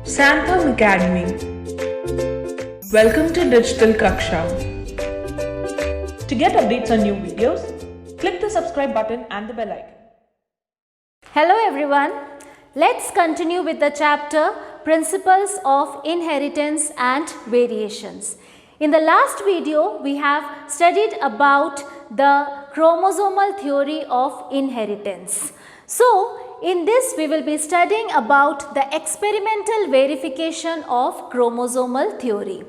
Santham Academy. Welcome to Digital Kaksha. To get updates on new videos, click the subscribe button and the bell icon. Hello everyone. Let's continue with the chapter Principles of Inheritance and Variations. In the last video, we have studied about the chromosomal theory of inheritance. So, in this we will be studying about the experimental verification of chromosomal theory.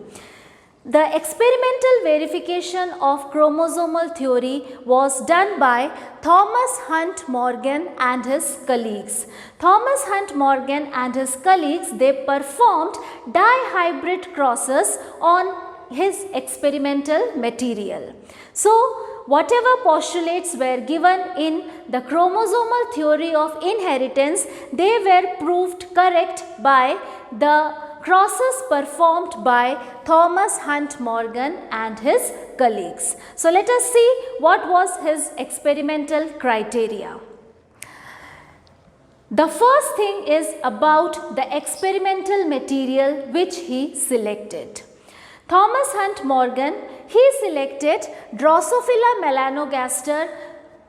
The experimental verification of chromosomal theory was done by Thomas Hunt Morgan and his colleagues. Thomas Hunt Morgan and his colleagues, they performed dihybrid crosses on his experimental material. So, whatever postulates were given in the chromosomal theory of inheritance, they were proved correct by the crosses performed by Thomas Hunt Morgan and his colleagues. So, let us see what was his experimental criteria. The first thing is about the experimental material which he selected. Thomas Hunt Morgan, he selected Drosophila melanogaster,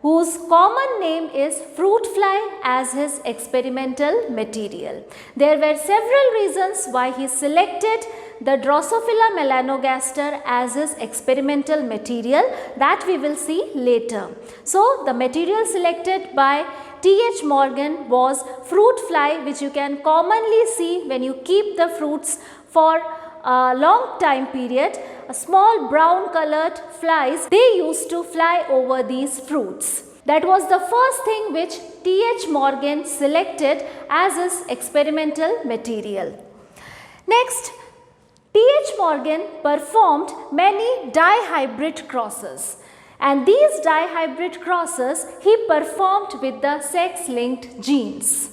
whose common name is fruit fly, as his experimental material. There were several reasons why he selected the Drosophila melanogaster as his experimental material, that we will see later. So, the material selected by T.H. Morgan was fruit fly, which you can commonly see when you keep the fruits for a long time period. A small brown colored flies, they used to fly over these fruits. That was the first thing which T.H. Morgan selected as his experimental material. Next, T.H. Morgan performed many dihybrid crosses, and these dihybrid crosses he performed with the sex-linked genes.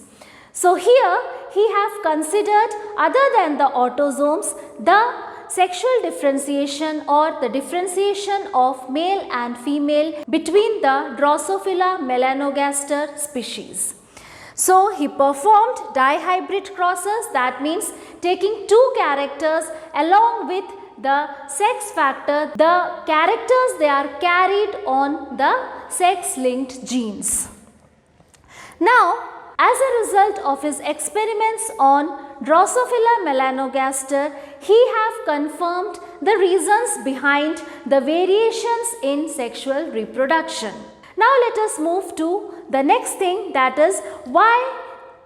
So, here he have considered, other than the autosomes, the sexual differentiation or the differentiation of male and female between the Drosophila melanogaster species. So, he performed dihybrid crosses, that means taking two characters along with the sex factor. The characters, they are carried on the sex-linked genes. Now, as a result of his experiments on Drosophila melanogaster, he have confirmed the reasons behind the variations in sexual reproduction. Now let us move to the next thing, that is why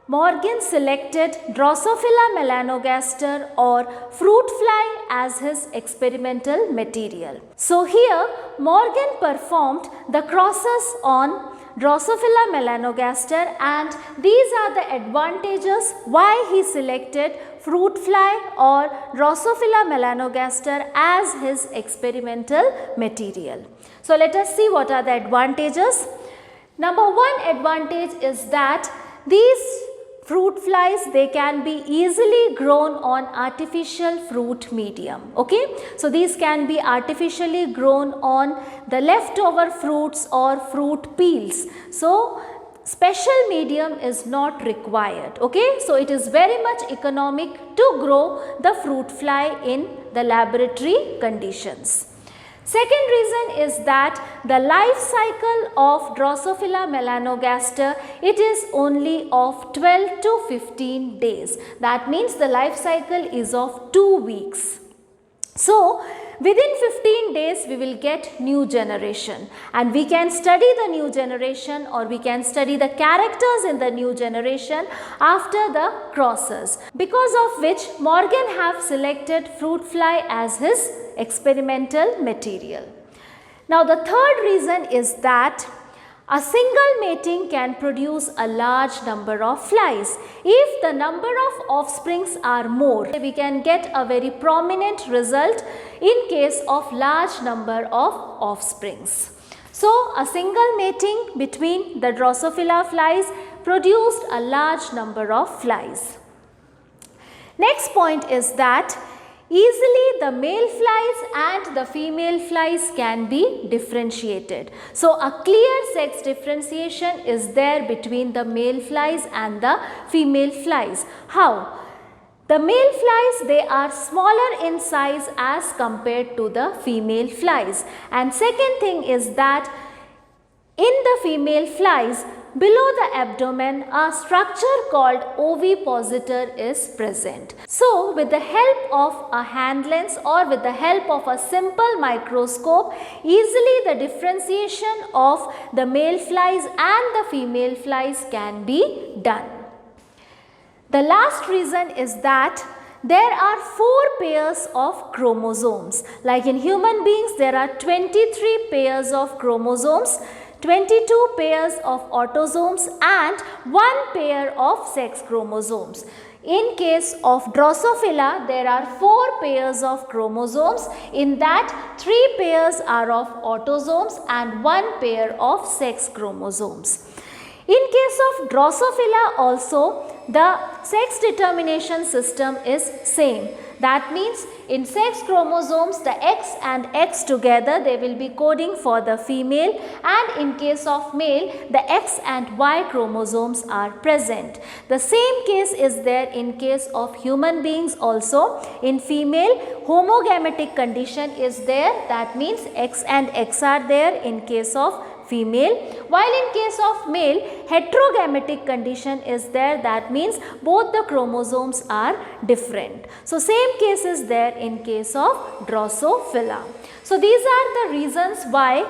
Morgan selected Drosophila melanogaster or fruit fly as his experimental material. So here Morgan performed the crosses on Drosophila melanogaster, and these are the advantages why he selected fruit fly or Drosophila melanogaster as his experimental material. So let us see what are the advantages. Number one advantage is that these fruit flies, they can be easily grown on artificial fruit medium. Okay, so these can be artificially grown on the leftover fruits or fruit peels. So special medium is not required. Okay, so it is very much economic to grow the fruit fly in the laboratory conditions. Second reason is that the life cycle of Drosophila melanogaster, it is only of 12 to 15 days. That means the life cycle is of 2 weeks. So, within 15 days we will get new generation, and we can study the new generation or we can study the characters in the new generation after the crosses, because of which Morgan have selected fruit fly as his experimental material. Now the third reason is that a single mating can produce a large number of flies. If the number of offsprings are more, we can get a very prominent result in case of large number of offsprings. So, a single mating between the Drosophila flies produced a large number of flies. Next point is that easily the male flies and the female flies can be differentiated. So a clear sex differentiation is there between the male flies and the female flies. How? The male flies, they are smaller in size as compared to the female flies. And second thing is that in the female flies, below the abdomen, a structure called ovipositor is present. So, with the help of a hand lens or with the help of a simple microscope, easily the differentiation of the male flies and the female flies can be done. The last reason is that there are 4 pairs of chromosomes. Like in human beings, there are 23 pairs of chromosomes, 22 pairs of autosomes and 1 pair of sex chromosomes. In case of Drosophila, there are 4 pairs of chromosomes. In that, 3 pairs are of autosomes and 1 pair of sex chromosomes. In case of Drosophila also, the sex determination system is same. That means in sex chromosomes, the X and X together, they will be coding for the female, and in case of male, the X and Y chromosomes are present. The same case is there in case of human beings also. In female, homogametic condition is there. That means X and X are there in case of female, while in case of male, heterogametic condition is there. That means both the chromosomes are different. So same case is there in case of Drosophila. So these are the reasons why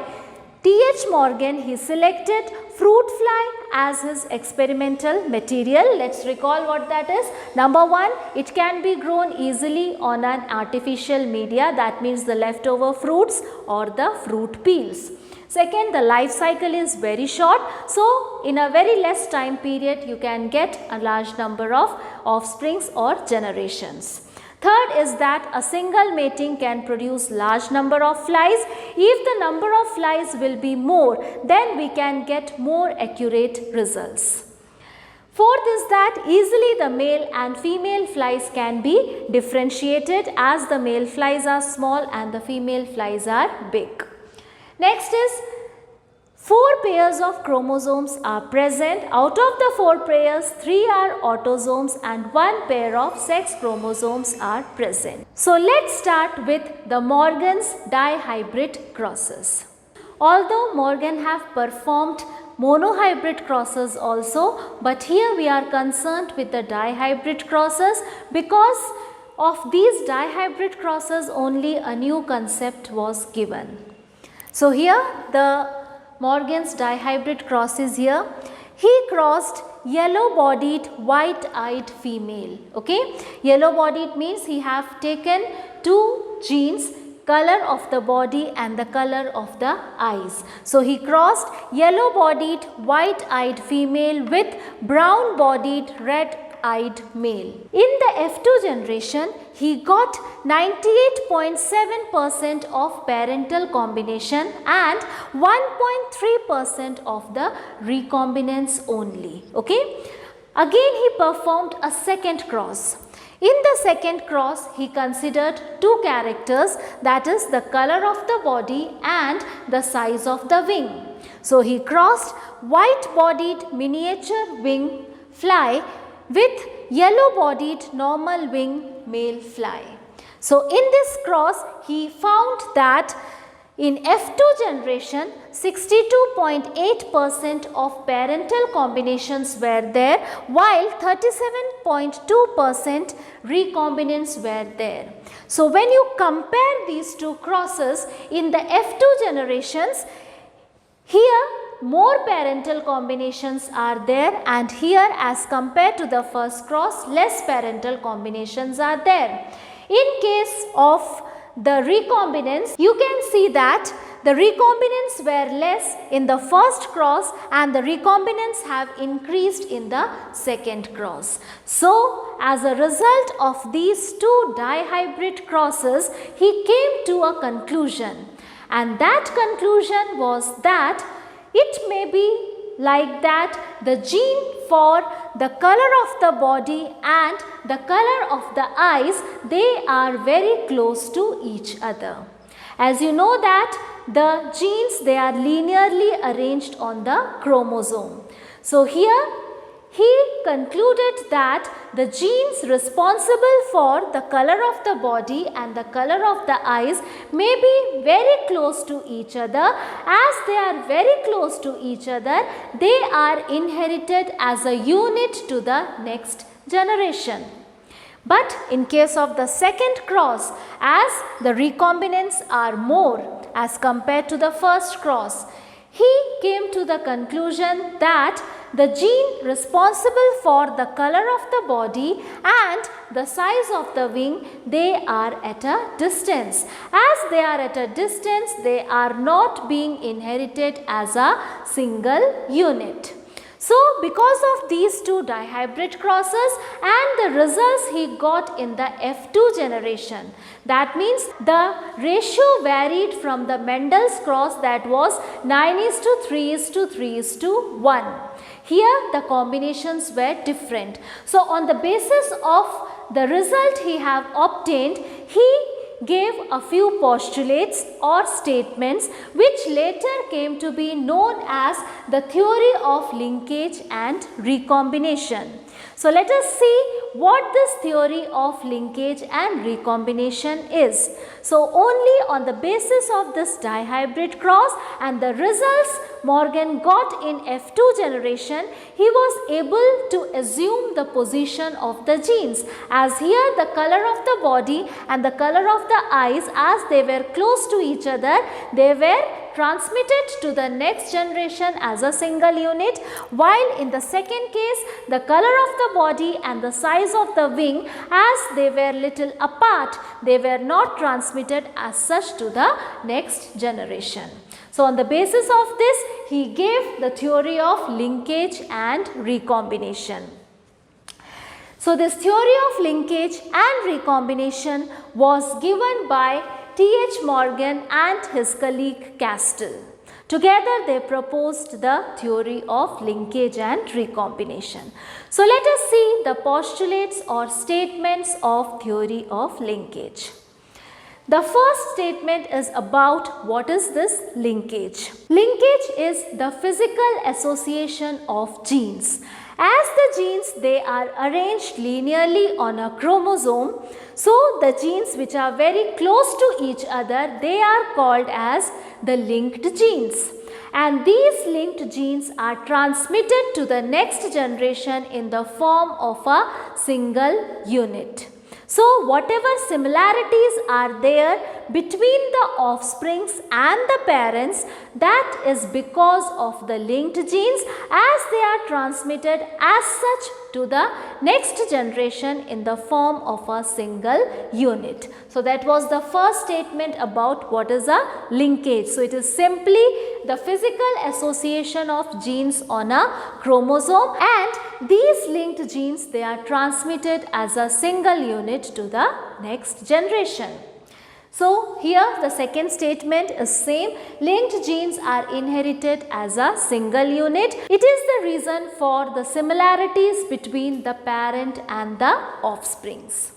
T.H. Morgan, he selected fruit fly as his experimental material. Let's recall what that is. Number 1, it can be grown easily on an artificial media, that means the leftover fruits or the fruit peels. Second, the life cycle is very short, so in a very less time period you can get a large number of offsprings or generations. Third is that a single mating can produce large number of flies. If the number of flies will be more, then we can get more accurate results. Fourth is that easily the male and female flies can be differentiated as the male flies are small and the female flies are big. Next is 4 pairs of chromosomes are present. Out of the 4 pairs, 3 are autosomes and 1 pair of sex chromosomes are present. So let's start with the Morgan's dihybrid crosses. Although Morgan have performed monohybrid crosses also, but here we are concerned with the dihybrid crosses. Because of these dihybrid crosses only a new concept was given. So here the Morgan's dihybrid cross is here. He crossed yellow bodied white eyed female. Okay, yellow bodied means he have taken 2 genes, color of the body and the color of the eyes. So he crossed yellow bodied white eyed female with brown bodied red eyed male. In the F2 generation, he got 98.7% of parental combination and 1.3% of the recombinants only. Okay. Again he performed a second cross. In the second cross, he considered 2 characters, that is the color of the body and the size of the wing. So he crossed white bodied miniature wing fly with yellow bodied normal wing male fly. So in this cross, he found that in F2 generation, 62.8% of parental combinations were there, while 37.2% recombinants were there. So when you compare these 2 crosses in the F2 generations, here more parental combinations are there, and here as compared to the first cross, less parental combinations are there. In case of the recombinants, you can see that the recombinants were less in the first cross and the recombinants have increased in the second cross. So, as a result of these 2 dihybrid crosses, he came to a conclusion, and that conclusion was that it may be like that the gene for the color of the body and the color of the eyes, they are very close to each other. As you know that the genes, they are linearly arranged on the chromosome. So here he concluded that the genes responsible for the color of the body and the color of the eyes may be very close to each other. As they are very close to each other, they are inherited as a unit to the next generation. But in case of the second cross, as the recombinants are more as compared to the first cross, he came to the conclusion that the gene responsible for the color of the body and the size of the wing, they are at a distance. As they are at a distance, they are not being inherited as a single unit. So, because of these two dihybrid crosses and the results he got in the F2 generation, that means the ratio varied from the Mendel's cross, that was 9:3:3:1. Here the combinations were different. So, on the basis of the result he have obtained, he gave a few postulates or statements which later came to be known as the theory of linkage and recombination. So, let us see what this theory of linkage and recombination is. So, only on the basis of this dihybrid cross and the results Morgan got in F2 generation, he was able to assume the position of the genes, as here the color of the body and the color of the eyes, as they were close to each other, they were transmitted to the next generation as a single unit, while in the second case the color of the body and the size of the wing, as they were little apart, they were not transmitted as such to the next generation. So, on the basis of this, he gave the theory of linkage and recombination. So, this theory of linkage and recombination was given by T.H. Morgan and his colleague Castell. Together they proposed the theory of linkage and recombination. So, let us see the postulates or statements of theory of linkage. The first statement is about what is this linkage. Linkage is the physical association of genes. As the genes, they are arranged linearly on a chromosome, so the genes which are very close to each other, they are called as the linked genes. And these linked genes are transmitted to the next generation in the form of a single unit. So, whatever similarities are there between the offsprings and the parents, that is because of the linked genes, as they are transmitted as such to the next generation in the form of a single unit. So, that was the first statement about what is a linkage. So, it is simply the physical association of genes on a chromosome, and these linked genes, they are transmitted as a single unit to the next generation. So, here the second statement is same, linked genes are inherited as a single unit. It is the reason for the similarities between the parent and the offsprings.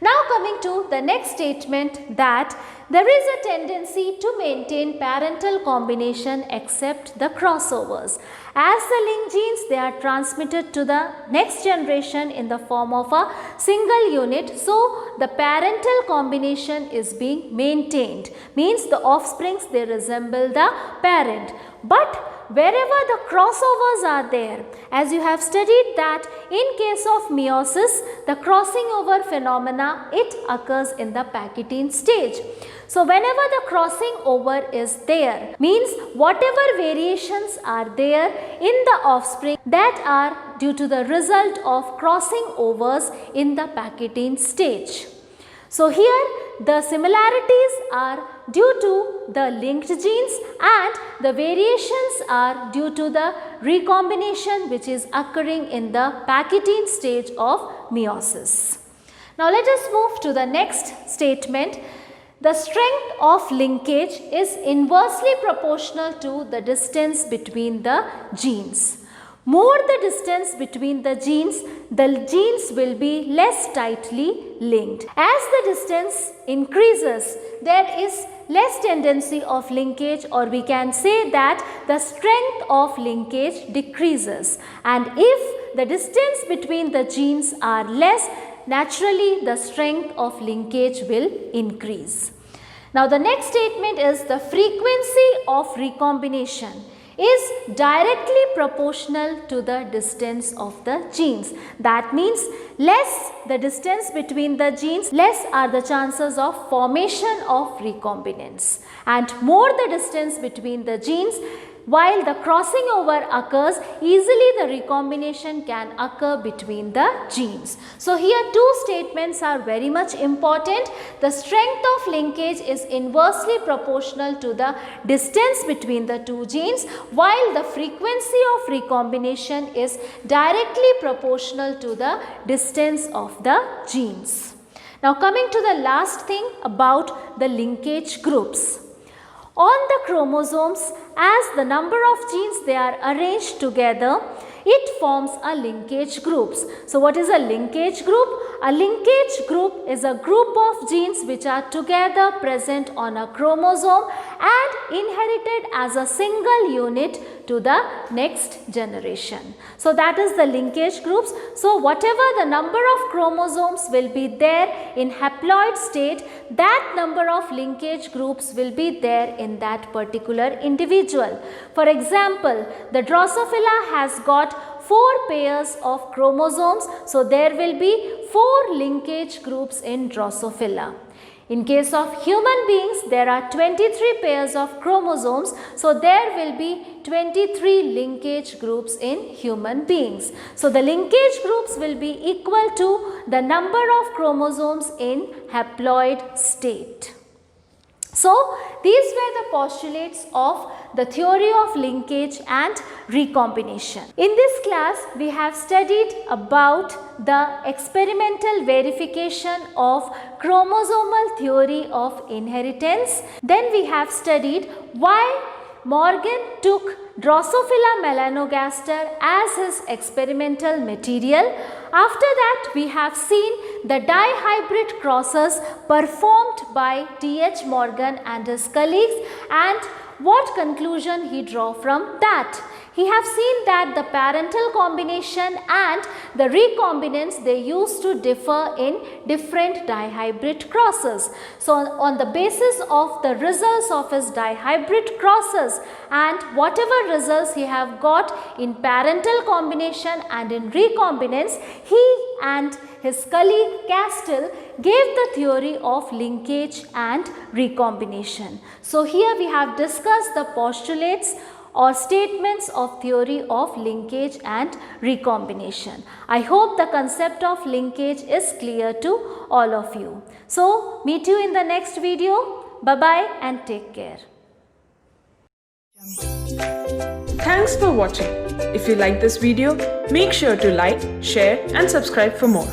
Now coming to the next statement, that there is a tendency to maintain parental combination except the crossovers. As the linked genes, they are transmitted to the next generation in the form of a single unit. So, the parental combination is being maintained. Means the offsprings, they resemble the parent. But wherever the crossovers are there, as you have studied that in case of meiosis, the crossing over phenomena, it occurs in the Pachytene stage. So, whenever the crossing over is there, means whatever variations are there in the offspring, that are due to the result of crossing overs in the Pachytene stage. So, here the similarities are due to the linked genes and the variations are due to the recombination which is occurring in the Pachytene stage of meiosis. Now, let us move to the next statement, the strength of linkage is inversely proportional to the distance between the genes. More the distance between the genes will be less tightly linked. As the distance increases, there is less tendency of linkage, or we can say that the strength of linkage decreases. And if the distance between the genes are less, naturally the strength of linkage will increase. Now the next statement is the frequency of recombination is directly proportional to the distance of the genes. That means less the distance between the genes, less are the chances of formation of recombinants, and more the distance between the genes, while the crossing over occurs, easily the recombination can occur between the genes. So here two statements are very much important. The strength of linkage is inversely proportional to the distance between the two genes, while the frequency of recombination is directly proportional to the distance of the genes. Now coming to the last thing about the linkage groups. On the chromosomes, as the number of genes they are arranged together, it forms a linkage groups. So what is a linkage group? A linkage group is a group of genes which are together present on a chromosome and inherited as a single unit to the next generation. So that is the linkage groups. So whatever the number of chromosomes will be there in haploid state, that number of linkage groups will be there in that particular individual. For example, the Drosophila has got 4 pairs of chromosomes, so there will be 4 linkage groups in Drosophila. In case of human beings, there are 23 pairs of chromosomes, so there will be 23 linkage groups in human beings. So the linkage groups will be equal to the number of chromosomes in haploid state. So these were the postulates of the theory of linkage and recombination. In this class, we have studied about the experimental verification of chromosomal theory of inheritance. Then we have studied why Morgan took Drosophila melanogaster as his experimental material. After that, we have seen the dihybrid crosses performed by T.H. Morgan and his colleagues, and what conclusion he drew from that. He have seen that the parental combination and the recombinants, they used to differ in different dihybrid crosses. So on the basis of the results of his dihybrid crosses and whatever results he have got in parental combination and in recombinants, he and his colleague Castell gave the theory of linkage and recombination. So here we have discussed the postulates or statements of theory of linkage and recombination. I hope the concept of linkage is clear to all of you. So meet you in the next video. Bye-bye and take care. Thanks for watching. If you like this video, make sure to like, share and subscribe for more.